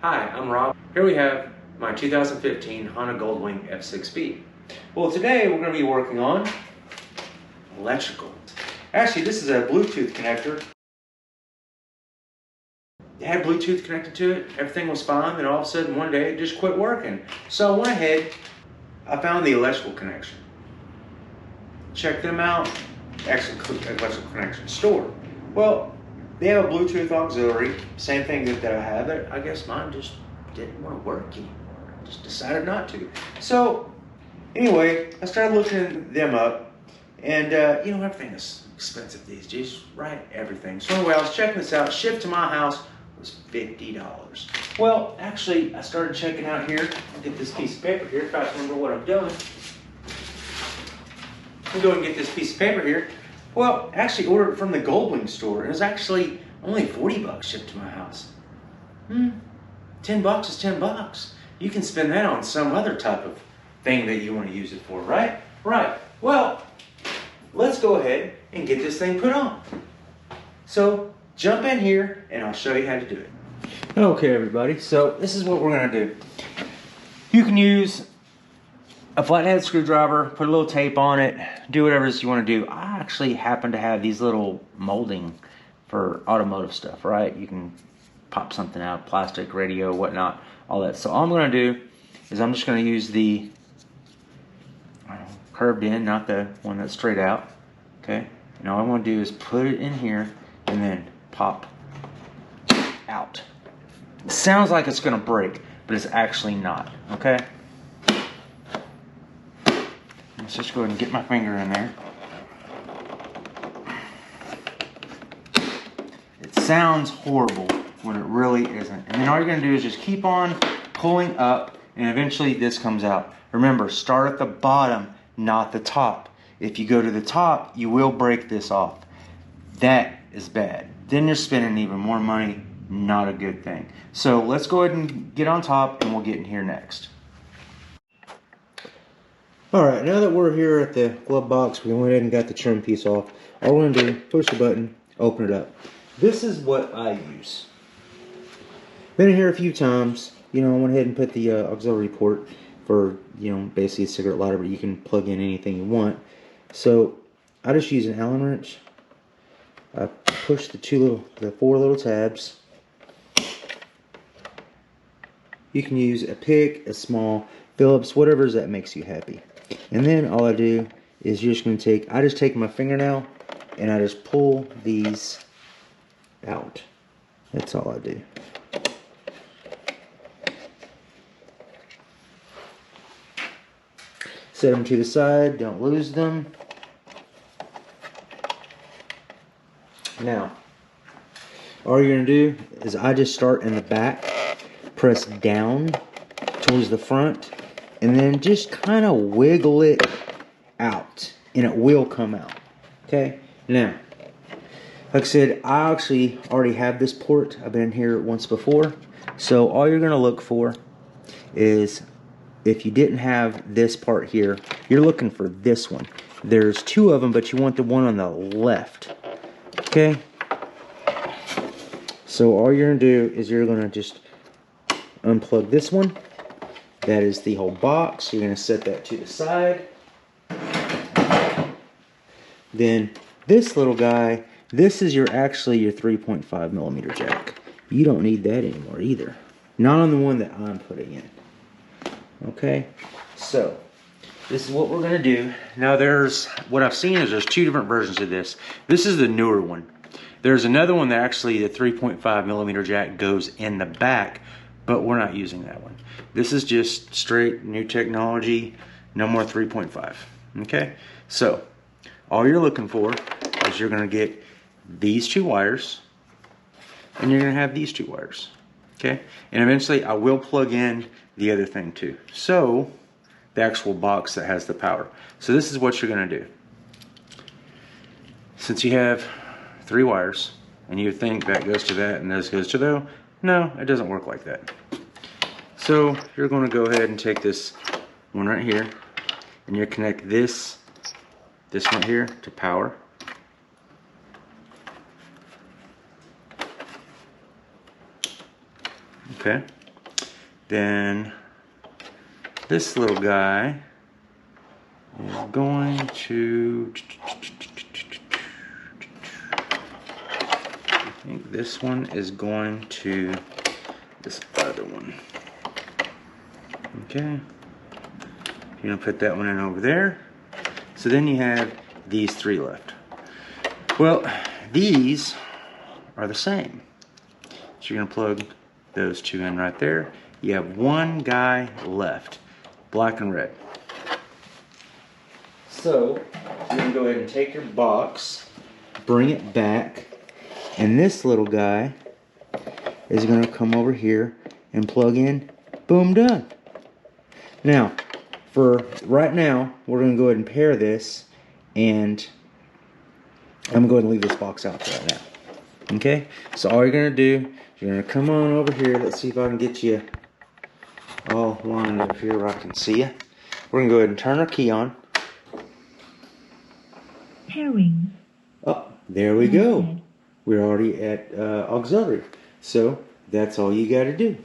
Hi, I'm Rob. Here we have my 2015 Honda F6B. Well, today we're going to be working on electrical. Actually, this is a Bluetooth connector. It had Bluetooth connected to it, everything was fine, then all of a sudden one day it just quit working. So I went ahead, I found the electrical connection. Checked them out, electrical connection store. Well, they have a Bluetooth auxiliary, same thing that I have. I guess mine just didn't want to work anymore. Just decided not to. So anyway, I started looking them up, and you know, everything is expensive these days, right? Everything. So anyway, I was checking this out. Shipped to my house was $50. Well, actually, I started checking out here. I'll get this piece of paper here, try to remember what I'm doing. I'll go and get this piece of paper here. Well, actually ordered it from the Goldwing store. It was actually only 40 bucks shipped to my house. 10 bucks is 10 bucks. You can spend that on some other type of thing that you want to use it for, right? Right. Well, let's go ahead and get this thing put on. So, jump in here and I'll show you how to do it. Okay, everybody. So, this is what we're going to do. You can use a flathead screwdriver, put a little tape on it, do whatever you want to do. I actually happen to have these little molding for automotive stuff, right? You can pop something out, plastic, radio, whatnot, all that. So all I'm going to do is I'm just going to use the curved in, not the one that's straight out, okay? And all I want to do is put it in here and then pop out. It sounds like it's going to break, but it's actually not, okay? Let's just go ahead and get my finger in there. It sounds horrible when it really isn't. And then all you're going to do is just keep on pulling up, and eventually this comes out. Remember, start at the bottom, not the top. If you go to the top, you will break this off. That is bad. Then you're spending even more money. Not a good thing. So let's go ahead and get on top, and we'll get in here next. Alright, now that we're here at the glove box, we went ahead and got the trim piece off. All we're going to do, push the button, open it up. This is what I use. Been in here a few times. You know, I went ahead and put the auxiliary port for, you know, basically a cigarette lighter, but you can plug in anything you want. So, I just use an Allen wrench. I push the four little tabs. You can use a pick, a small Phillips, whatever that makes you happy. And then all I do is you're just going to I just take my fingernail and I just pull these out. That's all I do. Set them to the side, don't lose them. Now, all you're going to do is I just start in the back, press down towards the front, and then just kind of wiggle it out, and it will come out. Okay? Now, like I said, I actually already have this port. I've been here once before. So all you're going to look for is, if you didn't have this part here, you're looking for this one. There's two of them, but you want the one on the left. Okay? So all you're going to do is you're going to just unplug this one. That is the whole box. You're going to set that to the side. Then this little guy, this is actually your 3.5 millimeter jack. You don't need that anymore either. Not on the one that I'm putting in. Okay, so this is what we're going to do. Now what I've seen is there's two different versions of this. This is the newer one. There's another one that actually the 3.5 millimeter jack goes in the back, but we're not using that one. This is just straight new technology, no more 3.5. Okay, so all you're looking for is you're going to get these two wires, and you're going to have these two wires. Okay, and eventually I will plug in the other thing too. So the actual box that has the power. So this is what you're going to do. Since you have 3 wires, and you think that goes to that and this goes to that, no, it doesn't work like that. So you're going to go ahead and take this one right here, and you connect this one here to power. Okay, Then this little guy is going to, I think this one is going to this other one. Okay, you're gonna put that one in over there. So then you have these three left. Well, these are the same. So you're gonna plug those two in right there. You have one guy left, black and red. So you're gonna go ahead and take your box, bring it back, and this little guy is gonna come over here and plug in. Boom, done. Now, for right now, we're gonna go ahead and pair this, and I'm going to leave this box out right now. Okay, so all you're gonna do, you're gonna come on over here. Let's see if I can get you all lined up here where I can see you. We're gonna go ahead and turn our key on. Pairing. Oh, there we go. We're already at auxiliary. So that's all you got to do.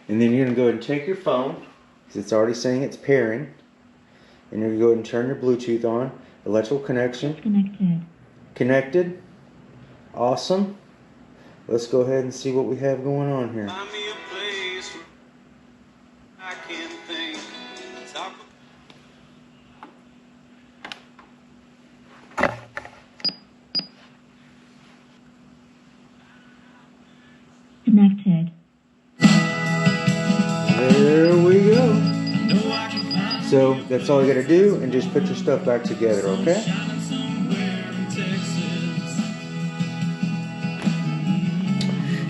And then you're gonna go ahead and take your phone, because it's already saying it's pairing, and you're gonna go ahead and turn your Bluetooth on. Electrical connection. Connected. Connected. Awesome. Let's go ahead and see what we have going on here. Connected. There we go. So that's all you gotta do, and just put your stuff back together, okay?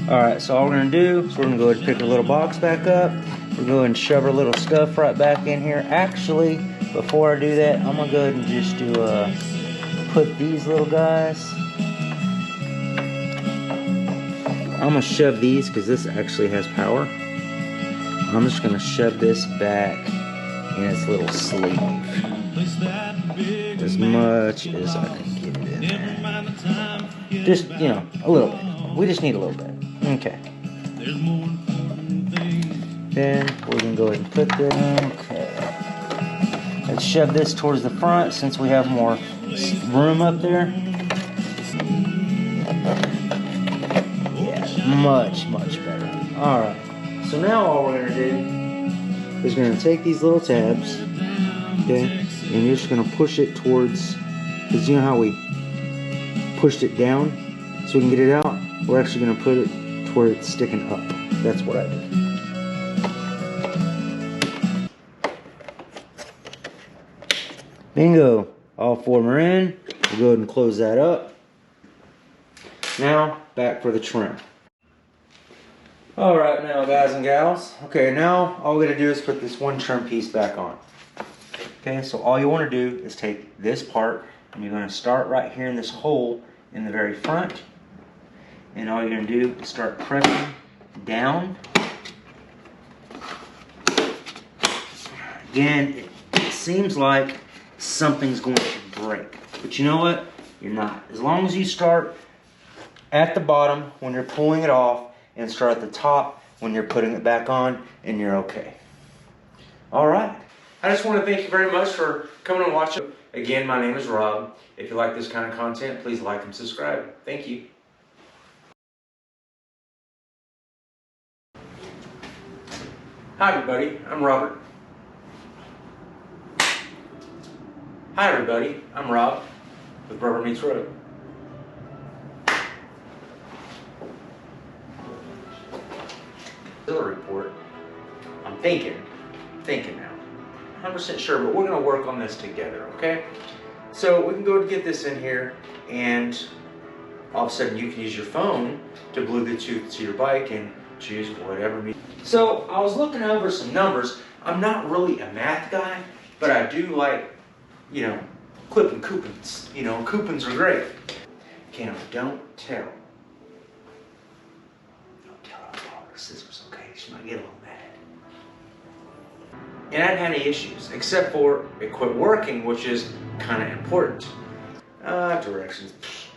Alright, so all we're gonna do is we're gonna go ahead and pick our little box back up. We're going to shove our little stuff right back in here. Actually, before I do that, I'm gonna go ahead and just do put these little guys. I'm gonna shove these because this actually has power. I'm just gonna shove this back in its little sleeve as much as I can get it in there. Just, you know, a little bit. We just need a little bit. Okay. Then we're gonna go ahead and put this. Okay. Let's shove this towards the front since we have more room up there. Yeah, much better. All right. So now all we're gonna do is we're gonna take these little tabs, okay, and you're just gonna push it towards, because you know how we pushed it down so we can get it out? We're actually gonna put it to where it's sticking up. That's what I did. Bingo! All four are in. We'll go ahead and close that up. Now, back for the trim. Alright now, guys and gals. Okay, now all we gotta do is put this one trim piece back on. Okay, so all you want to do is take this part, and you're going to start right here in this hole in the very front. And all you're going to do is start pressing down. Again, it seems like something's going to break. But you know what? You're not. As long as you start at the bottom when you're pulling it off, and start at the top when you're putting it back on, and you're okay. Alright. I just want to thank you very much for coming and watching. Again, my name is Rob. If you like this kind of content, please like and subscribe. Thank you. Hi everybody, I'm Robert. Hi everybody, I'm Rob with Rubber Meets Road. Report. I'm thinking now. 100% sure, but we're going to work on this together, okay? So we can go and get this in here, and all of a sudden you can use your phone to Bluetooth to your bike and choose whatever music. So I was looking over some numbers. I'm not really a math guy, but I do like, you know, clipping coupons. You know, coupons are great. Okay, now don't tell I borrowed her scissors, okay? She might get a little mad. And I haven't had any issues, except for it quit working, which is kind of important. Directions.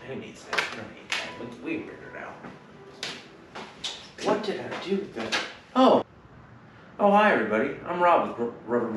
Who needs that? We don't need that. We figured it out. What did I do with that? Oh. Oh, hi everybody. I'm Rob with Rubber.